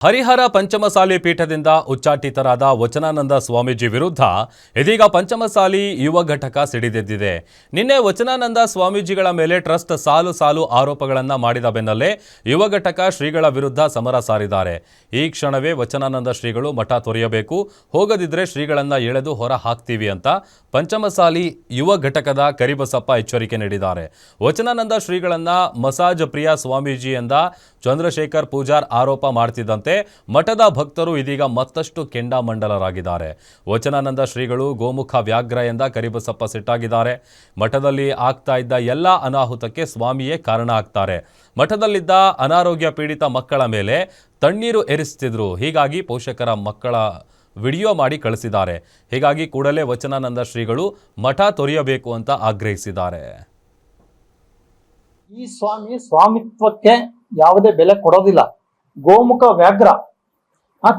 ಹರಿಹರ ಪಂಚಮಸಾಲಿ ಪೀಠದಿಂದ ಉಚ್ಚಾಟಿತರಾದ ವಚನಾನಂದ ಸ್ವಾಮೀಜಿ ವಿರುದ್ಧ ಇದೀಗ ಪಂಚಮಸಾಲಿ ಯುವ ಘಟಕ ಸಿಡಿದೆದ್ದಿದೆ. ನಿನ್ನೆ ವಚನಾನಂದ ಸ್ವಾಮೀಜಿಗಳ ಮೇಲೆ ಟ್ರಸ್ಟ್ ಸಾಲು ಸಾಲು ಆರೋಪಗಳನ್ನು ಮಾಡಿದ ಬೆನ್ನಲ್ಲೇ ಯುವ ಘಟಕ ಶ್ರೀಗಳ ವಿರುದ್ಧ ಸಮರ ಸಾರಿದ್ದಾರೆ. ಈ ಕ್ಷಣವೇ ವಚನಾನಂದ ಶ್ರೀಗಳು ಮಠ ತೊರೆಯಬೇಕು, ಹೋಗದಿದ್ರೆ ಶ್ರೀಗಳನ್ನು ಎಳೆದು ಹೊರ ಹಾಕ್ತೀವಿ ಅಂತ ಪಂಚಮಸಾಲಿ ಯುವ ಘಟಕದ ಕರಿಬಸಪ್ಪ ಎಚ್ಚರಿಕೆ ನೀಡಿದ್ದಾರೆ. ವಚನಾನಂದ ಶ್ರೀಗಳನ್ನ ಮಸಾಜ್ ಪ್ರಿಯ ಸ್ವಾಮೀಜಿ ಎಂದ ಚಂದ್ರಶೇಖರ್ ಪೂಜಾರ್ ಆರೋಪ ಮಾಡ್ತಿದ್ದಂತೆ ಮಠದ ಭಕ್ತರು ಇದೀಗ ಮತ್ತಷ್ಟು ಕೆಂಡಾಮಂಡಲರಾಗಿದ್ದಾರೆ. ವಚನಾನಂದ ಶ್ರೀಗಳು ಗೋಮುಖ ವ್ಯಾಘ್ರ ಎಂದ ಕರಿಬಸಪ್ಪ ಸಿಟ್ಟಾಗಿದ್ದಾರೆ. ಮಠದಲ್ಲಿ ಆಗ್ತಾ ಇದ್ದ ಎಲ್ಲ ಅನಾಹುತಕ್ಕೆ ಸ್ವಾಮಿಯೇ ಕಾರಣ ಆಗ್ತಾರೆ. ಮಠದಲ್ಲಿದ್ದ ಅನಾರೋಗ್ಯ ಪೀಡಿತ ಮಕ್ಕಳ ಮೇಲೆ ತಣ್ಣೀರು ಎರಿಸ್ತಿದ್ರು. ಹೀಗಾಗಿ ಪೋಷಕರ ಮಕ್ಕಳ ವಿಡಿಯೋ ಮಾಡಿ ಕಳಿಸಿದ್ದಾರೆ. ಹೀಗಾಗಿ ಕೂಡಲೇ ವಚನಾನಂದ ಶ್ರೀಗಳು ಮಠ ತೊರೆಯಬೇಕು ಅಂತ ಆಗ್ರಹಿಸಿದ್ದಾರೆ. ಈ ಸ್ವಾಮಿತ್ವಕ್ಕೆ ಯಾವುದೇ ಬೆಲೆ ಕೊಡೋದಿಲ್ಲ. ಗೋಮುಖ ವ್ಯಾಘ್ರ,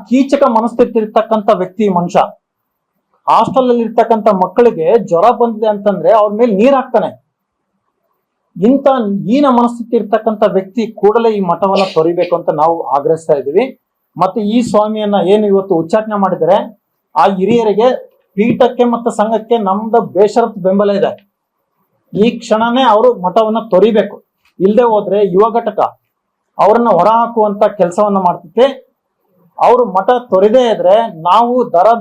ಕೀಚಕ ಮನಸ್ಥಿತಿ ಇರ್ತಕ್ಕಂಥ ವ್ಯಕ್ತಿ ಮನುಷ್ಯ. ಹಾಸ್ಟೆಲ್ ಅಲ್ಲಿ ಇರ್ತಕ್ಕಂಥ ಮಕ್ಕಳಿಗೆ ಜ್ವರ ಬಂದಿದೆ ಅಂತಂದ್ರೆ ಅವ್ರ ಮೇಲೆ ನೀರ್ ಹಾಕ್ತಾನೆ. ಇಂಥ ಹೀನ ಮನಸ್ಥಿತಿ ಇರ್ತಕ್ಕಂಥ ವ್ಯಕ್ತಿ ಕೂಡಲೇ ಈ ಮಠವನ್ನ ತೊರಿಬೇಕು ಅಂತ ನಾವು ಆಗ್ರಹಿಸ್ತಾ ಇದ್ದೀವಿ. ಮತ್ತೆ ಈ ಸ್ವಾಮಿಯನ್ನ ಏನು ಇವತ್ತು ಉಚ್ಚಾಟನೆ ಮಾಡಿದರೆ ಆ ಹಿರಿಯರಿಗೆ, ಪೀಠಕ್ಕೆ ಮತ್ತು ಸಂಘಕ್ಕೆ ನಮ್ದು ಬೇಷರತ್ ಬೆಂಬಲ ಇದೆ. ಈ ಕ್ಷಣನೇ ಅವರು ಮಠವನ್ನ ತೊರಿಬೇಕು. ಇಲ್ಲದೆ ಹೋದ್ರೆ ಯುವ ಘಟಕ ಅವರನ್ನ ಹೊರ ಹಾಕುವಂತ ಕೆಲಸವನ್ನ ಮಾಡ್ತಿತ್ತೆ. ಅವರು ಮಠ ತೊರೆದೇ ಇದ್ರೆ ನಾವು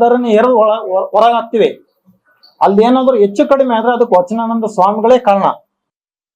ದರನೇ ಎರಡು ಹೊರಗಾಗ್ತೀವಿ. ಅಲ್ಲಿ ಏನಾದ್ರು ಹೆಚ್ಚು ಕಡಿಮೆ ಆದ್ರೆ ಅದಕ್ಕೆ ವಚನಾನಂದ ಸ್ವಾಮಿಗಳೇ ಕಾರಣ.